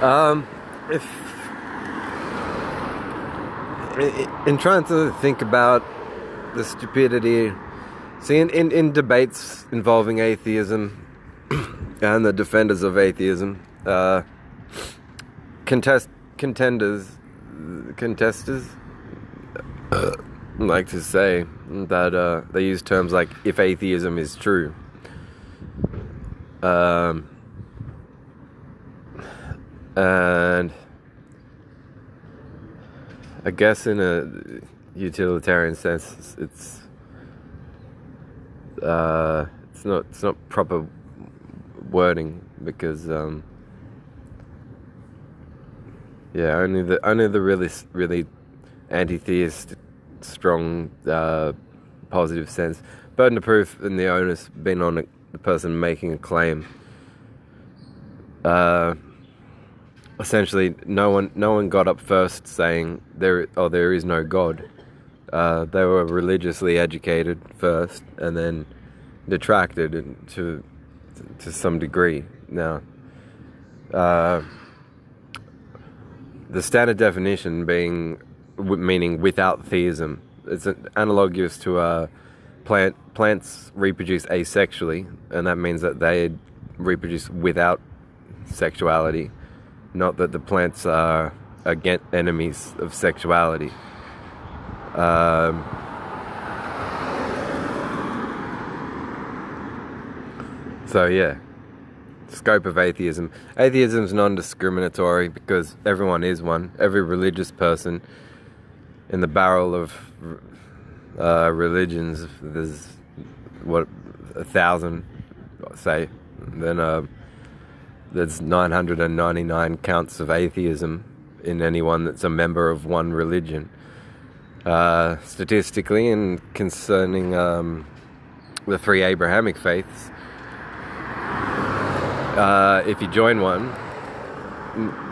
If in trying to think about the stupidity, see, in debates involving atheism and the defenders of atheism, contesters like to say that they use terms like "if atheism is true." And I guess in a utilitarian sense, it's not proper wording, because only the really anti-theist, strong, positive sense, burden of proof and the onus being on the person making a claim. Essentially, no one got up first saying there is no God. They were religiously educated first, and then detracted to some degree. Now, the standard definition meaning without theism. It's analogous to plants reproduce asexually, and that means that they reproduce without sexuality. Not that the plants are against enemies of sexuality. So yeah, scope of atheism. Atheism is non-discriminatory because everyone is one. Every religious person in the barrel of religions, there's 1,000, say. Then there's 999 counts of atheism in anyone that's a member of one religion. Statistically, and concerning the three Abrahamic faiths, if you join one,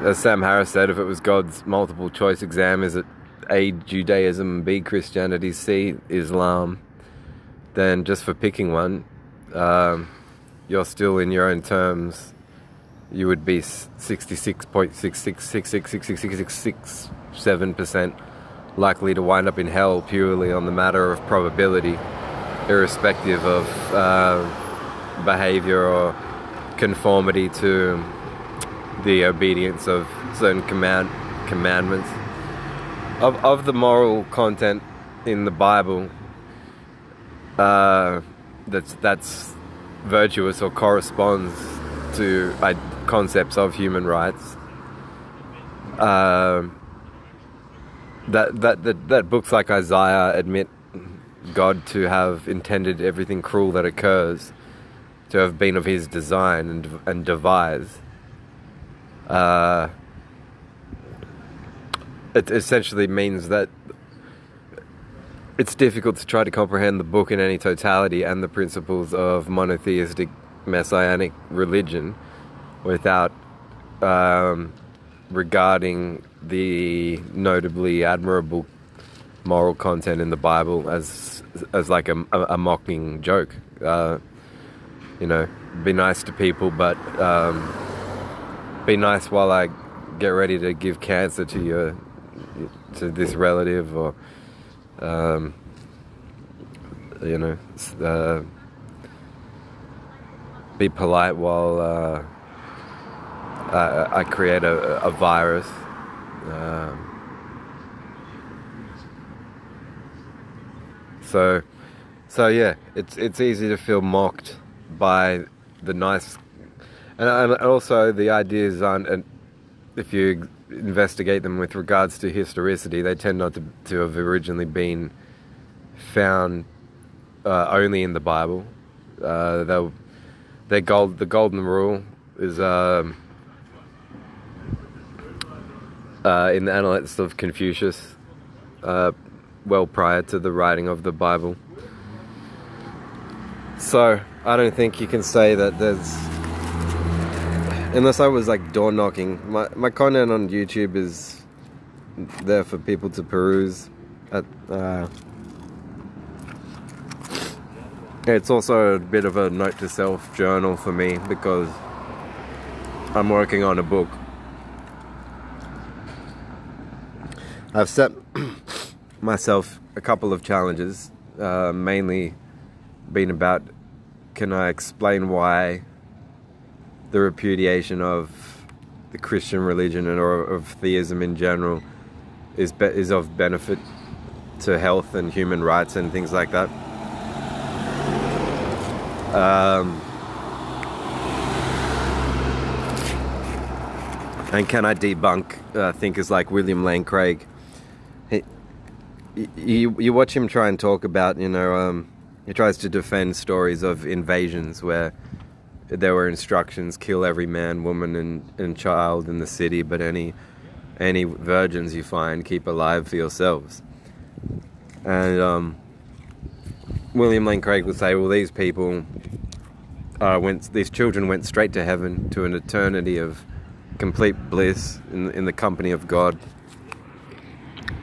as Sam Harris said, if it was God's multiple choice exam, is it A, Judaism, B, Christianity, C, Islam, then just for picking one, you're still in your own terms. You would be 66.66666667% likely to wind up in hell purely on the matter of probability, irrespective of behavior or conformity to the obedience of certain commandments. Of the moral content in the Bible that's virtuous or corresponds to concepts of human rights, that books like Isaiah admit God to have intended everything cruel that occurs to have been of his design and devise. It essentially means that it's difficult to try to comprehend the book in any totality and the principles of monotheistic messianic religion without regarding the notably admirable moral content in the Bible as like a mocking joke. Be nice to people, but be nice while I get ready to give cancer to this relative, or be polite while I create a virus. So yeah, it's easy to feel mocked by the nice, and also the ideas aren't, and if you investigate them with regards to historicity, they tend not to have originally been found only in the Bible. The golden rule is in the Analects of Confucius, well prior to the writing of the Bible. So I don't think you can say that there's, unless I was like door knocking. My content on YouTube is there for people to peruse. It's also a bit of a note to self journal for me, because I'm working on a book I've set myself a couple of challenges, mainly been about, can I explain why the repudiation of the Christian religion or of theism in general is of benefit to health and human rights and things like that. And can I debunk thinkers like William Lane Craig? You watch him try and talk about, he tries to defend stories of invasions where there were instructions, kill every man, woman and child in the city, but any virgins you find, keep alive for yourselves. And William Lane Craig would say, well, these people, these children went straight to heaven, to an eternity of complete bliss in the company of God.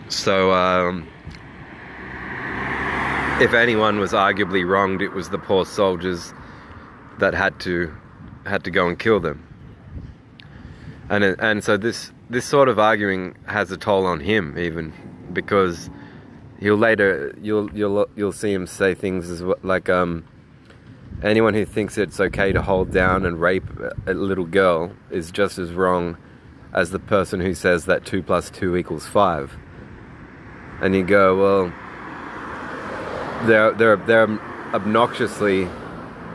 So if anyone was arguably wronged, it was the poor soldiers that had to go and kill them. And so this sort of arguing has a toll on him, even, because you'll see him say things like anyone who thinks it's okay to hold down and rape a little girl is just as wrong as the person who says that 2 + 2 = 5. And you go, well, they're obnoxiously,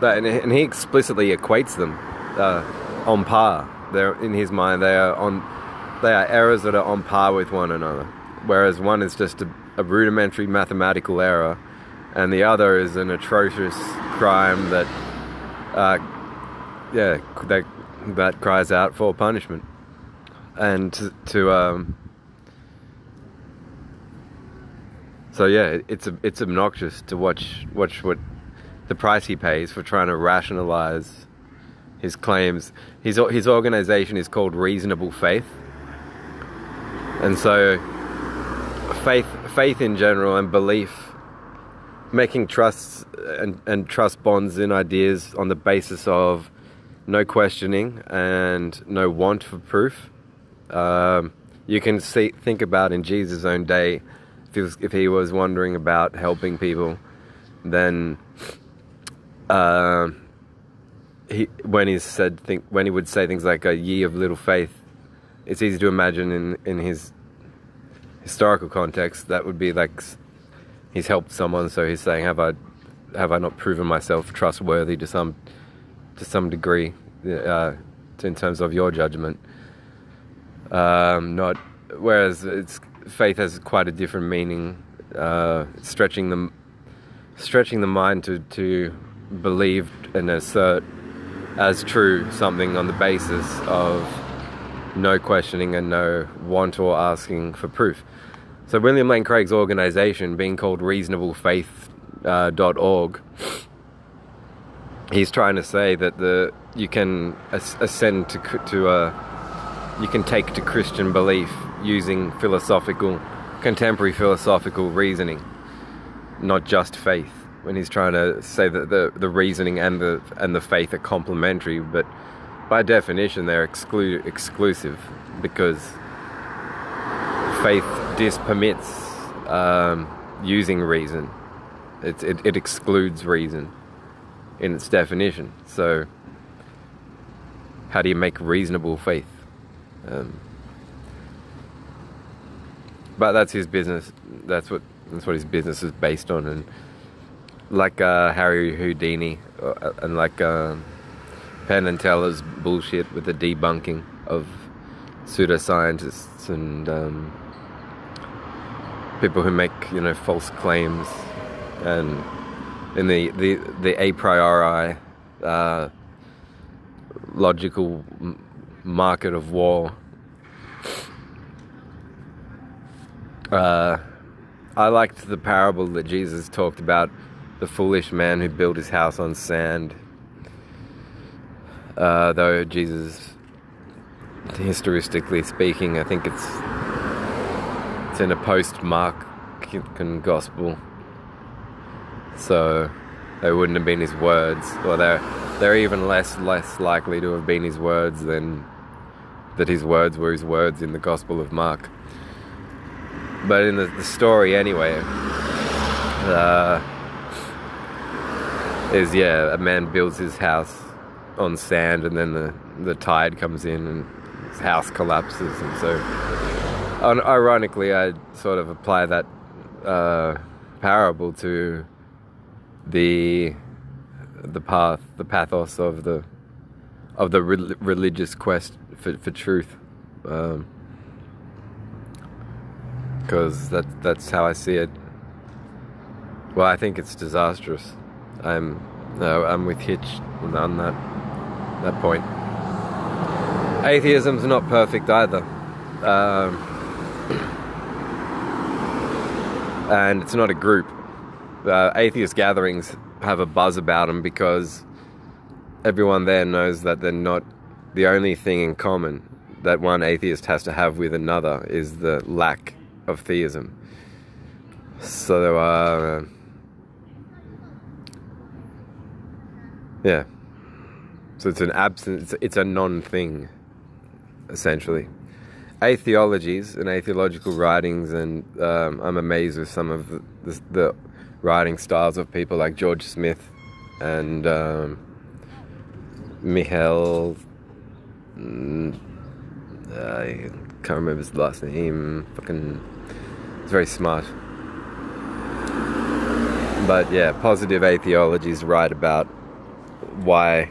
and he explicitly equates them on par. They're, in his mind, they are errors that are on par with one another. Whereas one is just a rudimentary mathematical error, and the other is an atrocious crime that cries out for punishment. And so yeah, it's obnoxious to watch what the price he pays for trying to rationalize his claims. His organization is called Reasonable Faith, and so faith in general and belief, making trusts and trust bonds in ideas on the basis of no questioning and no want for proof. You can think about in Jesus' own day, if he was wondering about helping people, then when he would say things like, "Ye of little faith," it's easy to imagine in his historical context that would be like he's helped someone, so he's saying, have I not proven myself trustworthy to some degree in terms of your judgment? Whereas faith has quite a different meaning, stretching the mind to believe and assert as true something on the basis of no questioning and no want or asking for proof. So William Lane Craig's organization, being called reasonablefaith.org, he's trying to say that you can ascend you can take to Christian belief using contemporary philosophical reasoning, not just faith. When he's trying to say that the reasoning and the faith are complementary, but by definition they're exclusive, because faith dispermits using reason. It excludes reason in its definition. So how do you make reasonable faith? But that's his business. That's what his business is based on. And like Harry Houdini and like Penn and Teller's bullshit with the debunking of pseudoscientists and people who make false claims, and in the a priori logical market of war. I liked the parable that Jesus talked about, the foolish man who built his house on sand. Though Jesus, historically speaking, I think it's in a post-Markan gospel, so they wouldn't have been his words, or they're even less likely to have been his words than that his words were his words in the Gospel of Mark. But in the story anyway, a man builds his house on sand, and then the tide comes in and his house collapses. And so ironically, I sort of apply that parable to the pathos of the religious quest for truth, because that's how I see it. Well, I think it's disastrous. I'm with Hitch on that point. Atheism's not perfect either, and it's not a group. Atheist gatherings have a buzz about them because everyone there knows that they're not the only thing in common that one atheist has to have with another is the lack of theism. So, yeah. So it's an absence, it's a non-thing, essentially. Atheologies and atheological writings, and I'm amazed with some of the writing styles of people like George Smith and Mihail, I can't remember his last name, it's very smart. But yeah, positive atheologies write about why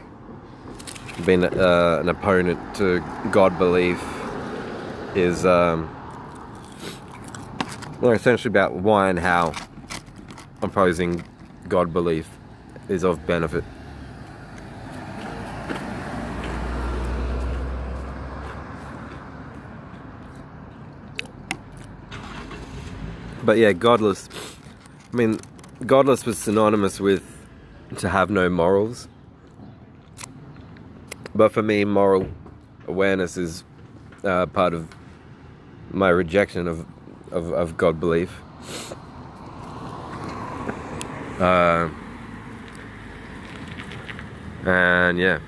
being an opponent to God belief is essentially about why and how opposing God belief is of benefit. But yeah, godless. I mean, godless was synonymous with to have no morals. But for me, moral awareness is part of my rejection of God belief. And yeah.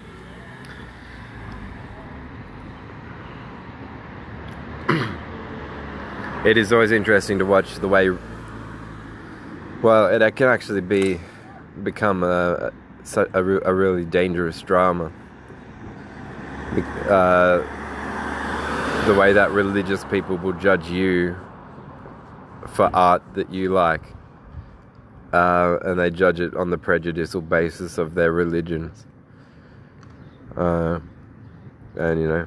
It is always interesting to watch the way, well, it can actually become a really dangerous drama. The way that religious people will judge you for art that you like, and they judge it on the prejudicial basis of their religions, and you know.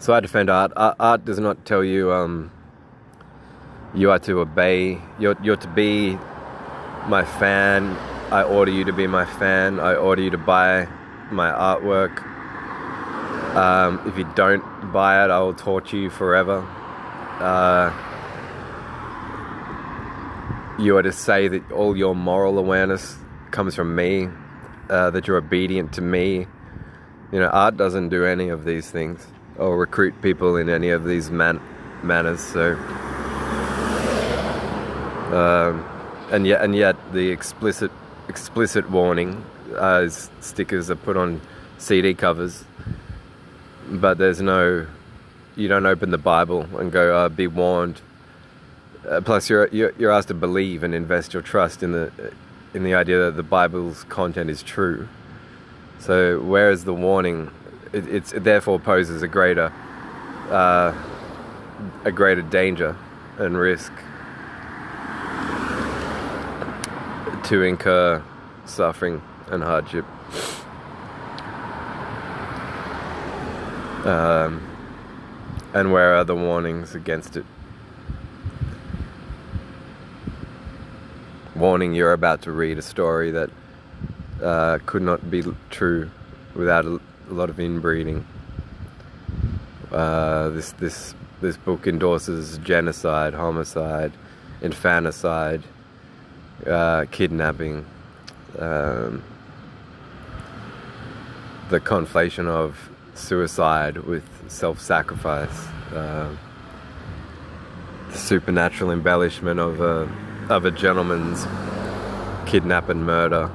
So I defend art. Art does not tell you you are to obey. You're to be my fan. I order you to be my fan. I order you to buy my artwork. If you don't buy it, I will torture you forever. You are to say that all your moral awareness comes from me, that you're obedient to me. You know, art doesn't do any of these things or recruit people in any of these manners. So, and yet the explicit warning stickers are put on CD covers, but there's no. You don't open the Bible and go, "Be warned." Plus, you're asked to believe and invest your trust in the idea that the Bible's content is true. So, where is the warning? It therefore poses a greater danger and risk to incur suffering and hardship. And where are the warnings against it? Warning, you're about to read a story that could not be true without a lot of inbreeding. This book endorses genocide, homicide, infanticide, kidnapping, the conflation of suicide with self-sacrifice, the supernatural embellishment of a gentleman's kidnap and murder,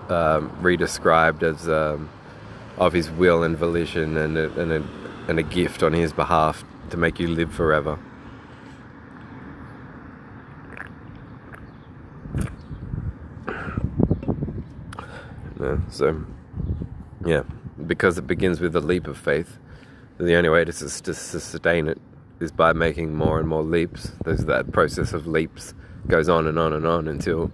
redescribed as of his will and volition, and and a gift on his behalf to make you live forever. So, yeah, because it begins with a leap of faith, the only way to sustain it is by making more and more leaps. There's that process of leaps goes on and on and on until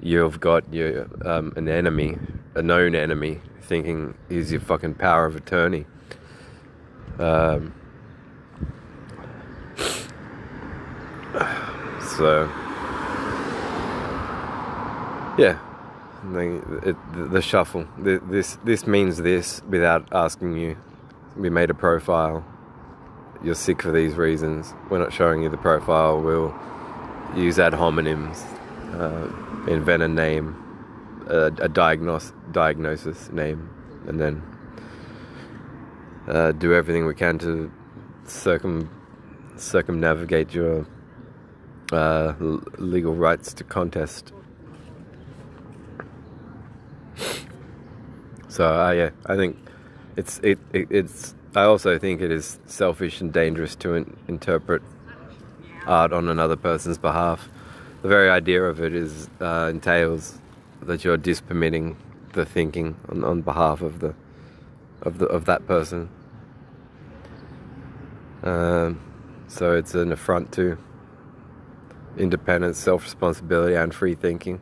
you've got your an enemy, a known enemy, thinking he's your fucking power of attorney. So, yeah. The shuffle. This means this without asking you. We made a profile. You're sick for these reasons. We're not showing you the profile. We'll use ad hominems, invent a name, a diagnosis name, and then do everything we can to circumnavigate your legal rights to contest. So yeah, I think it's. I also think it is selfish and dangerous to interpret art on another person's behalf. The very idea of it entails that you're dispermitting the thinking on behalf of that person. So it's an affront to independence, self-responsibility, and free thinking.